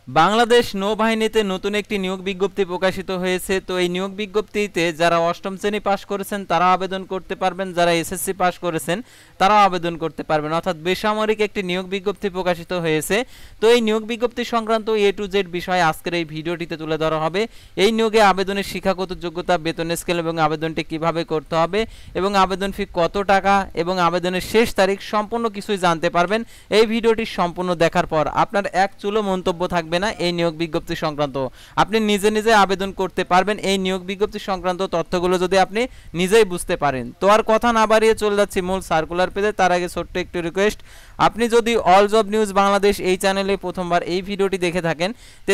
বাংলাদেশ নৌবাহিনীতে নতুন একটি নিয়োগ বিজ্ঞপ্তি প্রকাশিত হয়েছে। তো এই নিয়োগ বিজ্ঞপ্তিতে যারা অষ্টম শ্রেণী পাশ করেছেন তারা আবেদন করতে পারবেন, যারা এসএসসি পাশ করেছেন তারাও আবেদন করতে পারবেন, অর্থাৎ বেসামরিক একটি নিয়োগ বিজ্ঞপ্তি প্রকাশিত হয়েছে। তো এই নিয়োগ বিজ্ঞপ্তি সংক্রান্ত A to Z বিষয়ে আজকের এই ভিডিওটিতে তুলে ধরা হবে। এই নিয়োগে আবেদনের শিক্ষাগত যোগ্যতা, বেতন স্কেল এবং আবেদনটি কিভাবে করতে হবে এবং আবেদন ফি কত টাকা এবং আবেদনের শেষ তারিখ সম্পূর্ণ কিছুই জানতে পারবেন এই ভিডিওটি সম্পূর্ণ দেখার পর। আপনার এক চুলো মন্তব্য থাকবে না এই নিয়োগ বিজ্ঞপ্তি সংক্রান্ত, আপনি নিজে নিজে আবেদন করতে পারবেন এই নিয়োগ বিজ্ঞপ্তি সংক্রান্ত তথ্যগুলো যদি আপনি নিজেই বুঝতে পারেন। তো আর কথা না বাড়িয়ে চলে যাচ্ছি মূল সার্কুলার পেজে। তার আগে ছোট্ট একটু রিকোয়েস্ট, আপনি যদি অল জব নিউজ বাংলাদেশ এই চ্যানেলে প্রথমবার এই ভিডিওটি দেখে থাকেন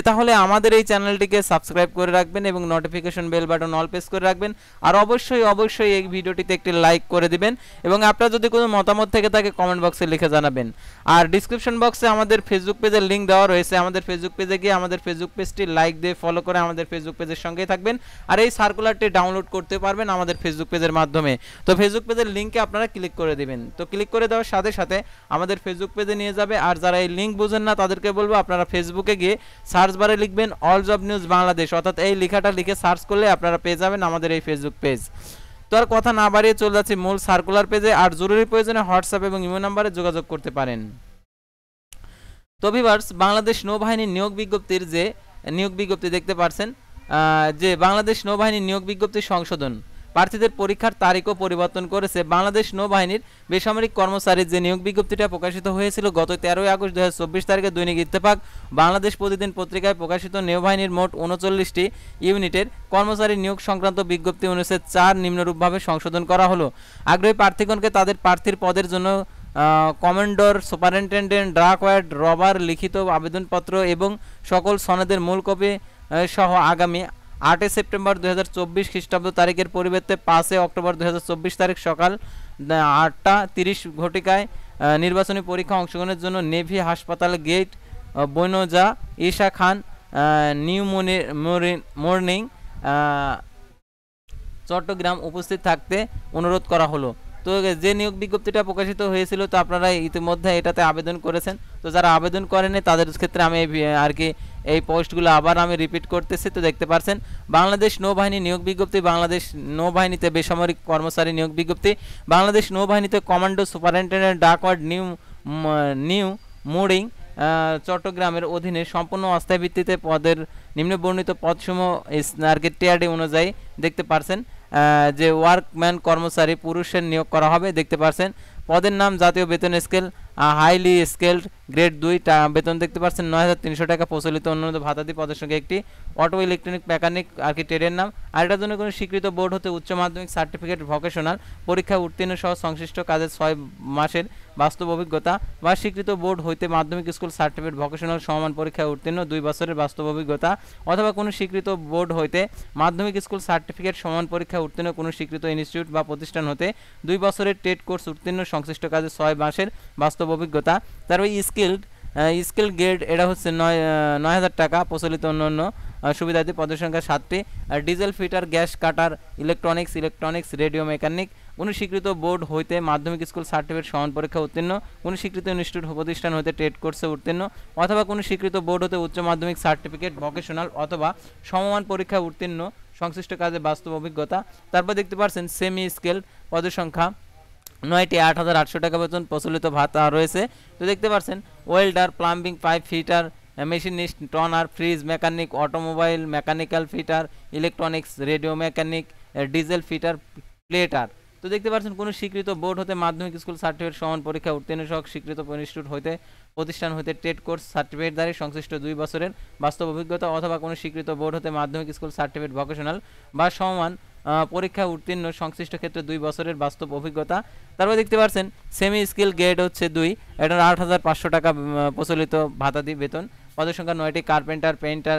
তাহলে আমাদের এই চ্যানেলটিকে সাবস্ক্রাইব করে রাখবেন এবং notification bell button all press করে রাখবেন। আর অবশ্যই এই ভিডিওটিতে একটি লাইক করে দিবেন এবং আপনার যদি কোনো মতামত থেকে থাকে কমেন্ট বক্সে লিখে জানাবেন। আর ডিসক্রিপশন বক্সে আমাদের ফেসবুক পেজের লিঙ্ক দেওয়া রয়েছে, আমাদের ফেসবুক পেজে গিয়ে আমাদের ফেসবুক পেজটি লাইক দিয়ে ফলো করে আমাদের ফেসবুক পেজের সঙ্গেই থাকবেন। আর এই সার্কুলারটি ডাউনলোড করতে পারবেন আমাদের ফেসবুক পেজের মাধ্যমে। তো ফেসবুক পেজের লিঙ্কে আপনারা ক্লিক করে দিবেন। তো ক্লিক করে দেওয়ার সাথে সাথে আমাদের ফেসবুক পেজে নিয়ে যাবে। আর যারা এই লিঙ্ক বুঝেন না তাদেরকে বলবো আপনারা ফেসবুকে গিয়ে সার্চ বারে লিখবেন অল জব নিউজ বাংলাদেশ, অর্থাৎ এই লেখাটা লিখে সার্চ করলে আপনারা পেয়ে যাবেন আমাদের এই ফেসবুক পেজ। তো আর কথা না বাড়িয়ে চলে যাচ্ছি মূল সার্কুলার পেজে। আর জরুরি প্রয়োজনে হোয়াটসঅ্যাপ এবং ইমো নাম্বারে যোগাযোগ করতে পারেন। তো ভিউয়ার্স, বাংলাদেশ নৌবাহিনীর নিয়োগ বিজ্ঞপ্তির যে নিয়োগ বিজ্ঞপ্তি দেখতে পাচ্ছেন, যে বাংলাদেশ নৌবাহিনীর নিয়োগ বিজ্ঞপ্তি সংশোধন, প্রার্থীদের পরীক্ষার তারিখও পরিবর্তন করেছে। বাংলাদেশ নৌবাহিনীর বেসামরিক কর্মচারীর যে নিয়োগ বিজ্ঞপ্তিটা প্রকাশিত হয়েছিল গত 13 আগস্ট 2024 তারিখে দৈনিক ইত্তেফাক বাংলাদেশ প্রতিদিন পত্রিকায় প্রকাশিত নৌবাহিনীর মোট 39টি ইউনিটের কর্মচারী নিয়োগ সংক্রান্ত বিজ্ঞপ্তি অনুচ্ছেদ 4 নিম্নরূপভাবে সংশোধন করা হলো। আগ্রহী প্রার্থীগণকে তাদের প্রার্থীর পদের জন্য কমান্ডর, সুপারিনটেনডেন্ট, ড্রাক ওয়ার্ড, রবার লিখিত আবেদনপত্র এবং সকল সনদের মূল কপি সহ আগামী 8 সেপ্টেম্বর 2024 খ্রিস্টাব্দ তারিখের পরিবর্তে 5 অক্টোবর 2024 তারিখ সকাল 8:30 ঘটিকায় নির্বাচনী পরীক্ষা অংশগ্রহণের জন্য নেভি হাসপাতাল গেট, বনজা, ঈশা খান, নিউ মর্নিং, চট্টগ্রাম উপস্থিত থাকতে অনুরোধ করা হলো। তো যে নিয়োগ বিজ্ঞপ্তিটা প্রকাশিত হয়েছিল তো আপনারা ইতিমধ্যে এটাতে আবেদন করেছেন। তো যারা আবেদন করেনি তাদের ক্ষেত্রে আমি আর কি এই পোস্টগুলো আবার আমি রিপিট করতেছি। তো দেখতে পাচ্ছেন বাংলাদেশ নৌবাহিনী নিয়োগ বিজ্ঞপ্তি, বাংলাদেশ নৌবাহিনীতে বেসামরিক কর্মচারী নিয়োগ বিজ্ঞপ্তি, বাংলাদেশ নৌবাহিনীতে commando, superintendent, dockyard, new mooring, চট্টগ্রামের অধীনে সম্পূর্ণ অস্থায়ী ভিত্তিতে পদের নিম্নবর্ণিত পদসমূহ আর কি টিআরডি অনুযায়ী দেখতে পাচ্ছেন যে ওয়ার্কম্যান কর্মচারী পুরুষের নিয়োগ করা হবে। দেখতে পাচ্ছেন পদের নাম জাতীয় বেতন স্কেল হাইলি স্কেলড গ্রেড 2 বেতন দেখতে পাচ্ছেন 9300 টাকা। প্রচলিত অন্যান্য ভাতাদি পদের সঙ্গে একটি অটো ইলেকট্রনিক মেকানিক আর কি ট্রেডের নাম। আর এটার জন্য কোনো স্বীকৃত বোর্ড হতে উচ্চ মাধ্যমিক সার্টিফিকেট, ভোকেশনাল পরীক্ষা উত্তীর্ণ সহ সংশ্লিষ্ট কাজের 6 মাসের বাস্তব অভিজ্ঞতা বা স্বীকৃত বোর্ড হইতে মাধ্যমিক স্কুল সার্টিফিকেট, ভোকেশনাল সমান পরীক্ষায় উত্তীর্ণ 2 বছরের বাস্তব অভিজ্ঞতা অথবা কোনো স্বীকৃত বোর্ড হইতে মাধ্যমিক স্কুল সার্টিফিকেট সমান পরীক্ষায় উত্তীর্ণ কোনো স্বীকৃত ইনস্টিটিউট বা প্রতিষ্ঠান হতে 2 বছরের টেট কোর্স উত্তীর্ণ সংশ্লিষ্ট কাজে 6 মাসের বাস্তব অভিজ্ঞতা। তারপরে স্কিল গ্রেড এটা হচ্ছে 9000 টাকা। প্রচলিত অন্যান্য সুবিধাদি পদের সংখ্যা 7টি। আর diesel fitter, gas cutter, electronics, radio mechanic কোনো স্বীকৃত বোর্ড হইতে মাধ্যমিক স্কুল সার্টিফিকেট সমান পরীক্ষা উত্তীর্ণ কোনো স্বীকৃত ইনস্টিটিউট প্রতিষ্ঠান হতে টেট কোর্সে উত্তীর্ণ অথবা কোনো স্বীকৃত বোর্ড হতে উচ্চ মাধ্যমিক সার্টিফিকেট, ভোকেশনাল অথবা সমমান পরীক্ষা উত্তীর্ণ সংশ্লিষ্ট কাজে বাস্তব অভিজ্ঞতা। তারপর দেখতে পাচ্ছেন সেমি স্কেল পদের সংখ্যা 9টি, 8800 টাকা বেতন। প্রচলিত ভাতা রয়েছে। তো দেখতে পাচ্ছেন welder, plumbing pipe fitter, machinist, turner, fridge mechanic, automobile mechanical fitter, electronics, radio mechanic, diesel fitter, plater. তো দেখতে পাচ্ছেন কোনো স্বীকৃত বোর্ড হতে মাধ্যমিক স্কুল সার্টিফিকেট সমান পরীক্ষা উত্তীর্ণ সহ স্বীকৃত ইনস্টিটিউট হইতে প্রতিষ্ঠান হইতে টেট কোর্স সার্টিফিকেটধারী সংশ্লিষ্ট 2 বছরের বাস্তব অভিজ্ঞতা অথবা কোনো স্বীকৃত বোর্ড হতে মাধ্যমিক স্কুল সার্টিফিকেট, ভোকেশনাল বা সমান পরীক্ষা উত্তীর্ণ সংশ্লিষ্ট ক্ষেত্রে 2 বছরের বাস্তব অভিজ্ঞতা। তারপর দেখতে পাচ্ছেন সেমি স্কিল গ্রেড হচ্ছে 2, এটার 8500 টাকা প্রচলিত ভাতাদি বেতন। পদের সংখ্যা 9টি, carpenter, painter,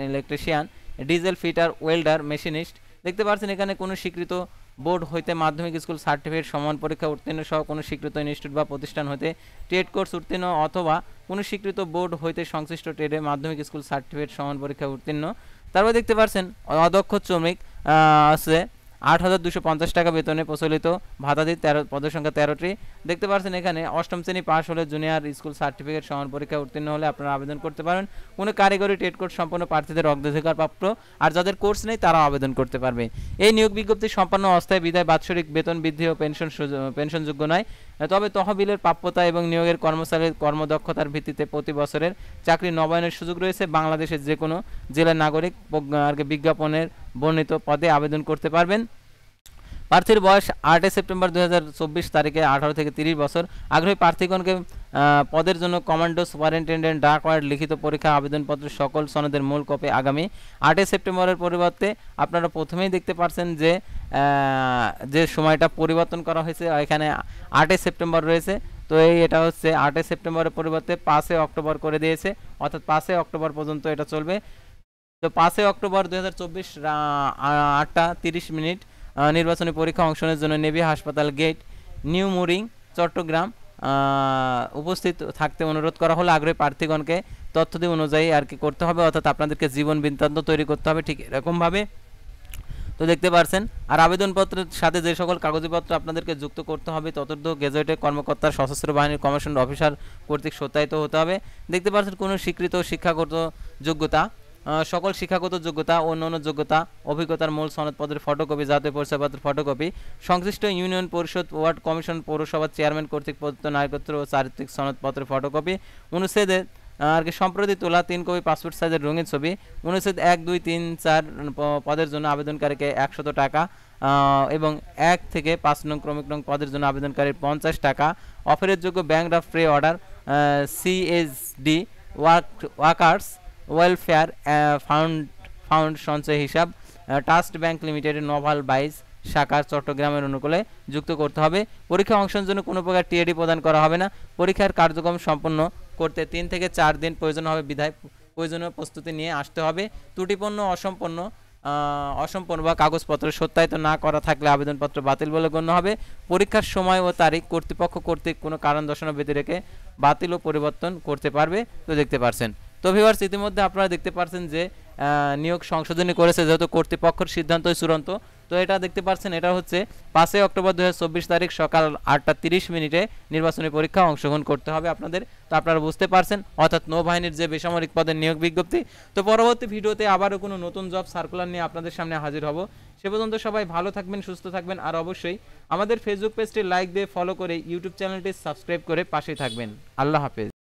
electrician, diesel fitter, welder, machinist. দেখতে পাচ্ছেন এখানে কোনো স্বীকৃত বোর্ড হইতে মাধ্যমিক স্কুল সার্টিফিকেট সমান পরীক্ষা উত্তীর্ণ সহ কোনো স্বীকৃত ইনস্টিটিউট বা প্রতিষ্ঠান হতে টেট কোর্স উত্তীর্ণ অথবা কোনো স্বীকৃত বোর্ড হইতে সংশ্লিষ্ট ট্রেডে মাধ্যমিক স্কুল সার্টিফিকেট সমান পরীক্ষা উত্তীর্ণ। তারপর দেখতে পাচ্ছেন অদক্ষ শ্রমিক আছে 8,250 টাকা বেতনে প্রচলিত ভাতাদি 13 পদের সংখ্যা 13টি। দেখতে পাচ্ছেন এখানে অষ্টম শ্রেণী পাস হলে জুনিয়র স্কুল সার্টিফিকেট সমান পরীক্ষায় উত্তীর্ণ হলে আপনারা আবেদন করতে পারেন। কোনো কারিগরি ট্রেড কোর্স সম্পন্ন প্রার্থীদের অগ্রাধিকার প্রাপ্য, আর যাদের কোর্স নেই তারাও আবেদন করতে পারবে। এই নিয়োগ বিজ্ঞপ্তি সম্পন্ন অস্থায়ী বিদায় বাৎসরিক বেতন বৃদ্ধি ও পেনশনযোগ্য নয়, তবে তহবিলের প্রাপ্যতা এবং নিয়োগের কর্মচারীর কর্মদক্ষতার ভিত্তিতে প্রতি বছরের চাকরি নবায়নের সুযোগ রয়েছে। বাংলাদেশের যে কোনো জেলার নাগরিক বিজ্ঞাপনের বর্ণিত পদে আবেদন করতে পারবেন। প্রার্থীর বয়স 8 সেপ্টেম্বর 2024 তারিখে 18 থেকে 30 বছর। আগ্রহী প্রার্থীগণকে পদের জন্য কমান্ডো সুপারিনটেন্ডেন্ট ডাক ওয়ার্ড লিখিত পরীক্ষা আবেদনপত্র সকল সনদের মূল কপি আগামী 8 সেপ্টেম্বরের পরিবর্তে আপনারা প্রথমেই দেখতে পাচ্ছেন যে সময়টা পরিবর্তন করা হয়েছে, এখানে 8 সেপ্টেম্বর রয়েছে। তো এটা হচ্ছে 8 সেপ্টেম্বরের পরিবর্তে 5 অক্টোবর করে দিয়েছে, অর্থাৎ 5 অক্টোবর পর্যন্ত এটা চলবে। তো 5 অক্টোবর 2024 8:30 নির্বাচনী পরীক্ষা অংশগ্রহণের জন্য নেভি হাসপাতাল গেট, নিউ মুরিং, চট্টগ্রাম উপস্থিত থাকতে অনুরোধ করা হলো। আগ্রহী প্রার্থীগণকে তথ্য দিয়ে অনুযায়ী আর কি করতে হবে, অর্থাৎ আপনাদেরকে জীবন বৃত্তান্ত তৈরি করতে হবে ঠিক এরকমভাবে। তো দেখতে পাচ্ছেন, আর আবেদনপত্রের সাথে যে সকল কাগজপত্র আপনাদেরকে যুক্ত করতে হবে ততর্থ গেজেটেড কর্মকর্তার সশস্ত্র বাহিনীর কমিশন অফিসার কর্তৃক সত্যায়িত হতে হবে। দেখতে পাচ্ছেন কোনো স্বীকৃত শিক্ষাগত যোগ্যতা, সকল শিক্ষাগত যোগ্যতা, অন্যান্য যোগ্যতা, অভিজ্ঞতার মূল সনদপত্রের ফটোকপি, জাতীয় পরিচয়পত্রের ফটোকপি, সংশ্লিষ্ট ইউনিয়ন পরিষদ, ওয়ার্ড কমিশন, পৌরসভার চেয়ারম্যান কর্তৃক প্রদত্ত নাগরিকত্ব ও চারিত্রিক সনদপত্রের ফটোকপি, অনুচ্ছেদে আর কি সম্প্রতি তোলা 3 কপি পাসপোর্ট সাইজের রঙিন ছবি, অনুচ্ছেদ 1, 2, 3, 4 পদের জন্য আবেদনকারীকে 100 টাকা এবং 1 থেকে 5 নং ক্রমিক নং পদের জন্য আবেদনকারীর 50 টাকা, অফারের যোগ্য bank draft free order, CSD workers welfare found সঞ্চয় হিসাব, ট্রাস্ট ব্যাংক লিমিটেডের নোভাল 22 শাখার চট্টগ্রামের অনুকূলে যুক্ত করতে হবে। পরীক্ষা অংশের জন্য কোনো প্রকার টিএডি প্রদান করা হবে না। পরীক্ষার কার্যক্রম সম্পন্ন করতে 3 থেকে 4 দিন প্রয়োজন হবে, বিধায় প্রয়োজনীয় প্রস্তুতি নিয়ে আসতে হবে। ত্রুটিপূর্ণ অসম্পূর্ণ বা কাগজপত্র সত্যায়িত না করা থাকলে আবেদনপত্র বাতিল বলে গণ্য হবে। পরীক্ষার সময় ও তারিখ কর্তৃপক্ষ কর্তৃক কোনো কারণ দর্শানো ব্যতি রেখে বাতিল ও পরিবর্তন করতে পারবে। তো দেখতে পাচ্ছেন, তো ভিউয়ার্স ইতিমধ্যে আপনারা দেখতে পাচ্ছেন যে নিয়োগ সংশোধনী করেছে, যেহেতু কর্তৃপক্ষের সিদ্ধান্তই চূড়ান্ত। তো এটা দেখতে পাচ্ছেন, এটা হচ্ছে 5 অক্টোবর 2024 তারিখ সকাল 8:30 নির্বাচনী পরীক্ষা অংশগ্রহণ করতে হবে আপনাদের। তো আপনারা বুঝতে পারছেন, অর্থাৎ নৌবাহিনীর যে বেসামরিক পদের নিয়োগ বিজ্ঞপ্তি। তো পরবর্তী ভিডিওতে আবারও কোনো নতুন জব সার্কুলার নিয়ে আপনাদের সামনে হাজির হব। সে পর্যন্ত সবাই ভালো থাকবেন, সুস্থ থাকবেন, আর অবশ্যই আমাদের ফেসবুক পেজটি লাইক দিয়ে ফলো করে ইউটিউব চ্যানেলটি সাবস্ক্রাইব করে পাশেই থাকবেন। আল্লাহ হাফেজ।